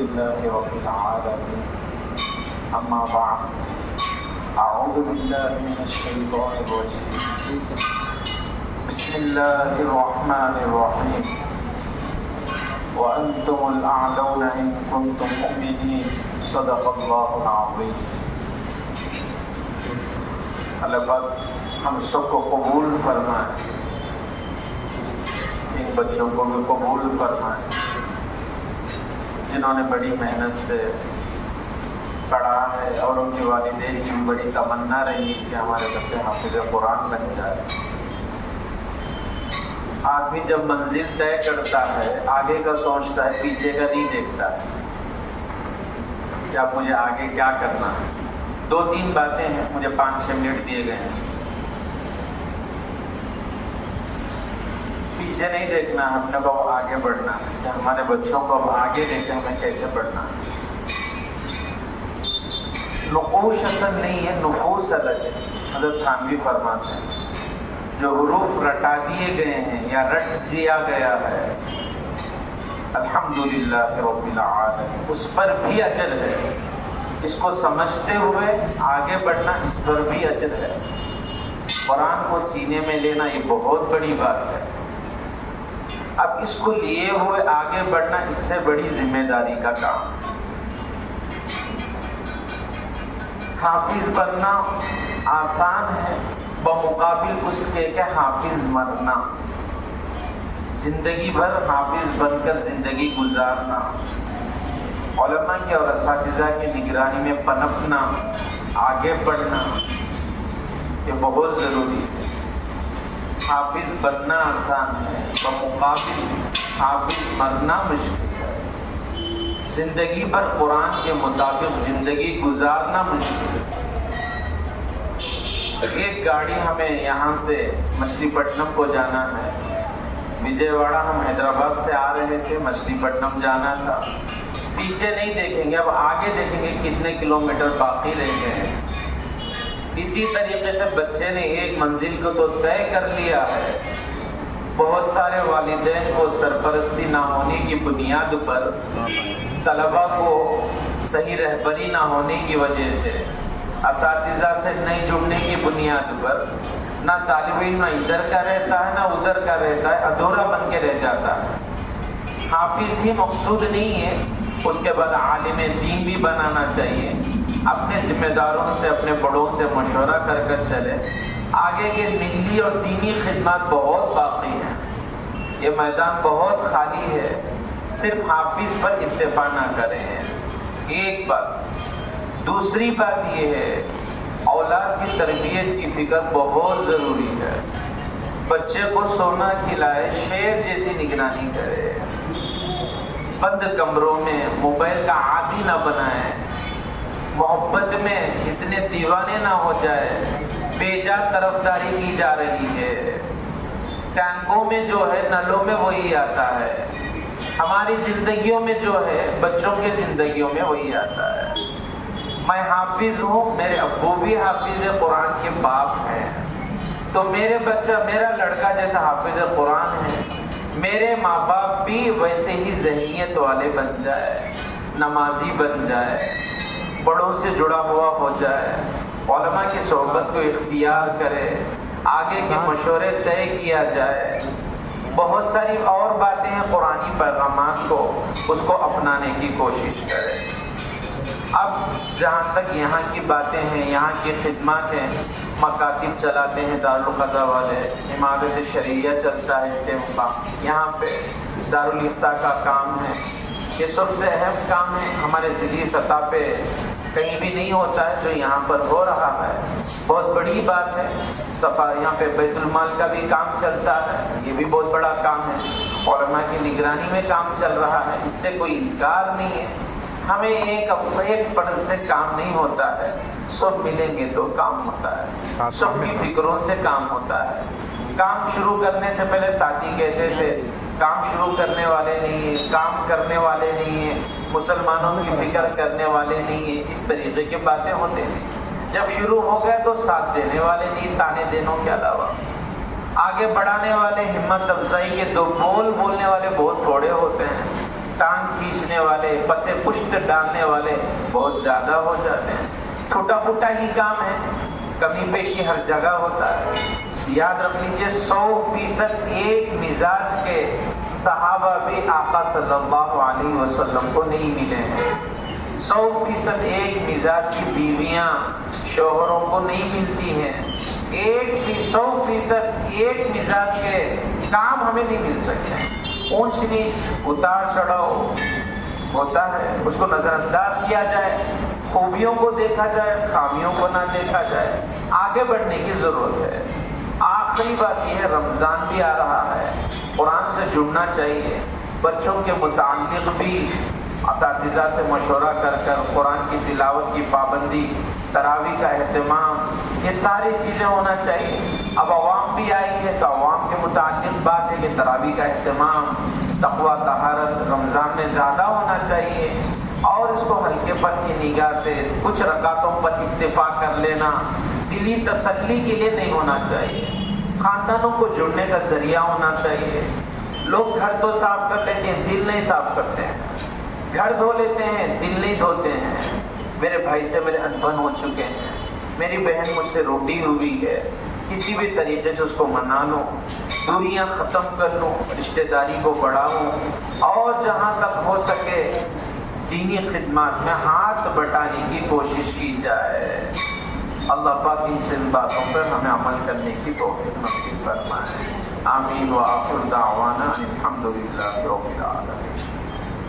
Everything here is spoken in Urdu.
لله رب العالمين. أما بعد، أعوذ بالله من الشيطان الرجيم. بسم الله الرحمن الرحيم. وأنتم الأعلون إن كنتم مؤمنين. صدق الله العظيم. اللہ پاک ہم سب کو قبول فرمائے، ان بچوں کو بھی قبول فرمائے جنہوں نے بڑی محنت سے پڑھا ہے، اور ان کے والدین کی بڑی تمنا رہی کہ ہمارے بچے حافظ قرآن بن جائے۔ آدمی جب منزل طے کرتا ہے آگے کا سوچتا ہے، پیچھے کا نہیں دیکھتا ہے کہ اب مجھے آگے کیا کرنا ہے۔ 2-3 باتیں ہیں، مجھے 5-6 منٹ دیے گئے ہیں۔ پیچھے نہیں دیکھنا، ہم نے کو آگے بڑھنا ہے کہ ہمارے بچوں کو اب آگے دیکھیں ہمیں کیسے بڑھنا ہے۔ نقوش اصل نہیں ہے، نفوس الگ ہے۔ حضرت تھانوی فرماتے ہیں جو حروف رٹا دیے گئے ہیں یا رٹ دیا گیا ہے، الحمدللہ رب العالمین، اس پر بھی اجر ہے۔ اس کو سمجھتے ہوئے آگے بڑھنا، اس پر بھی اجر ہے۔ قرآن کو سینے میں لینا یہ بہت بڑی بات ہے۔ اب اس کو لیے ہوئے آگے بڑھنا اس سے بڑی ذمہ داری کا کام۔ حافظ بننا آسان ہے بمقابل اس کے کہ حافظ مرنا، زندگی بھر حافظ بن کر زندگی گزارنا، علماء کے اور اساتذہ کی نگرانی میں پنپنا، آگے بڑھنا، یہ بہت ضروری ہے۔ حافظ بننا آسان ہے بمقابل حافظ مرنا مشکل ہے۔ زندگی بھر قرآن کے مطابق زندگی گزارنا مشکل ہے۔ ایک گاڑی ہمیں یہاں سے مچھلی پٹنم کو جانا ہے، وجے واڑہ ہم حیدرآباد سے آ رہے تھے، مچھلی پٹنم جانا تھا۔ پیچھے نہیں دیکھیں گے، اب آگے دیکھیں گے کتنے کلومیٹر باقی رہ گئے ہیں۔ اسی طریقے سے بچے نے ایک منزل کو تو طے کر لیا ہے، بہت سارے والدین کو سرپرستی نہ ہونے کی بنیاد پر، طلباء کو صحیح رہبری نہ ہونے کی وجہ سے، اساتذہ سے نہیں جڑنے کی بنیاد پر، نہ طالب علم نہ ادھر کا رہتا ہے نہ ادھر کا رہتا ہے، ادھورا بن کے رہ جاتا ہے۔ حافظ ہی مقصود نہیں ہے، اس کے بعد عالم دین بھی بنانا چاہیے۔ اپنے ذمہ داروں سے، اپنے بڑوں سے مشورہ کر کر چلے۔ آگے کے ملی اور دینی خدمات بہت باقی ہیں، یہ میدان بہت خالی ہے، صرف حافظ پر اکتفا نہ کریں۔ ایک بات۔ دوسری بات یہ ہے، اولاد کی تربیت کی فکر بہت ضروری ہے۔ بچے کو سونا کھلائے، شیر جیسی نگرانی کرے، بند کمروں میں موبائل کا عادی نہ بنائے، محبت میں اتنے دیوانے نہ ہو جائے۔ بے جا طرفداری کی جا رہی ہے، ٹینکوں میں جو ہے، نلوں میں وہی آتا ہے، ہماری زندگیوں میں جو ہے، بچوں کی زندگیوں میں وہی آتا ہے۔ میں حافظ ہوں، میرے ابو بھی حافظ قرآن کے باپ ہیں، تو میرے بچہ، میرا لڑکا جیسا حافظ قرآن ہے، میرے ماں باپ بھی ویسے ہی ذہنیت والے بن جائے، نمازی بن جائے، بڑوں سے جڑا ہوا ہو جائے، علماء کی صحبت کو اختیار کرے، آگے کے مشورے طے کیا جائے۔ بہت ساری اور باتیں ہیں قرآنی پیغامات کو، اس کو اپنانے کی کوشش کرے۔ اب جہاں تک یہاں کی باتیں ہیں، یہاں کی خدمات ہیں، مکاتب چلاتے ہیں دارالقضا والے، امارت شریعہ چلتا ہے اس کے مقام، یہاں پہ دارالفتہ کا کام ہے، یہ سب سے اہم کام ہے۔ ہمارے ضلعی سطح پہ کہیں بھی نہیں ہوتا ہے جو یہاں پر ہو رہا ہے، بہت بڑی بات ہے۔ یہاں پہ بیت المال کا بھی کام چلتا ہے، یہ بھی بہت بڑا کام ہے، علماء کی نگرانی میں کام چل رہا ہے، اس سے کوئی انکار نہیں ہے۔ ہمیں ایک فرد سے کام نہیں ہوتا ہے، سب ملیں گے تو کام ہوتا ہے، سب کی فکروں سے کام ہوتا ہے۔ کام شروع کرنے سے پہلے ساتھی کہتے تھے کام شروع کرنے والے نہیں ہیں، کام کرنے والے نہیں ہیں، مسلمانوں کی فکر کرنے والے نہیں ہیں، اس طریقے کی باتیں ہوتے ہیں۔ جب شروع ہو گئے تو ساتھ دینے والے نہیں، تانے دینوں کے علاوہ آگے بڑھانے والے، ہمت افزائی کے 2 بول بولنے والے بہت تھوڑے ہوتے ہیں۔ ٹانگ کھینچنے والے، پسے پشت ڈالنے والے بہت زیادہ ہو جاتے ہیں۔ ٹوٹا پھوٹا ہی کام ہے، کمی بیشی ہر جگہ ہوتا ہے۔ یاد رکھ لیجیے 100% ایک مزاج کے صحابہ بھی آقا صلی اللہ علیہ وسلم کو نہیں ملے ہیں۔ 100% ایک مزاج کی بیویاں شوہروں کو نہیں ملتی ہیں۔ 100% ایک مزاج کے کام ہمیں نہیں مل سکتے۔ اونچ نیچ اتار چڑھاؤ ہوتا ہے، اس کو نظر انداز کیا جائے، خوبیوں کو دیکھا جائے، خامیوں کو نہ دیکھا جائے، آگے بڑھنے کی ضرورت ہے۔ آخری بات یہ ہے، رمضان بھی آ رہا ہے، قرآن سے جڑنا چاہیے۔ بچوں کے متعلق بھی اساتذہ سے مشورہ کر کر قرآن کی تلاوت کی پابندی، تراویح کا اہتمام، یہ ساری چیزیں ہونا چاہیے۔ اب عوام بھی آئی ہے تو عوام کے متعلق بات ہے کہ تراویح کا اہتمام، تقویٰ طہارت رمضان میں زیادہ ہونا چاہیے، اور اس کو ہلکے پن کی نگاہ سے کچھ رکعتوں پر اکتفا کر لینا دلی تسلی کے لیے نہیں ہونا چاہیے۔ خاندانوں کو جڑنے کا ذریعہ ہونا چاہیے۔ لوگ گھر تو صاف کر لیتے ہیں، دل نہیں صاف کرتے ہیں۔ گھر دھو لیتے ہیں، دل نہیں دھوتے ہیں۔ میرے بھائی سے میرے انبن ہو چکے ہیں، میری بہن مجھ سے روٹی ہوئی ہے، کسی بھی طریقے سے اس کو منا لوں، دوریاں ختم کر لوں، رشتہ داری کو بڑھاؤں، اور جہاں تک ہو سکے دینی خدمات میں ہاتھ بٹانے کی کوشش کی جائے۔ اللہ پاک ان چند باتوں پر ہمیں عمل کرنے کی توفیق نصیب فرمائے۔ آمین وآخر دعوانا الحمدللہ رب العالمین۔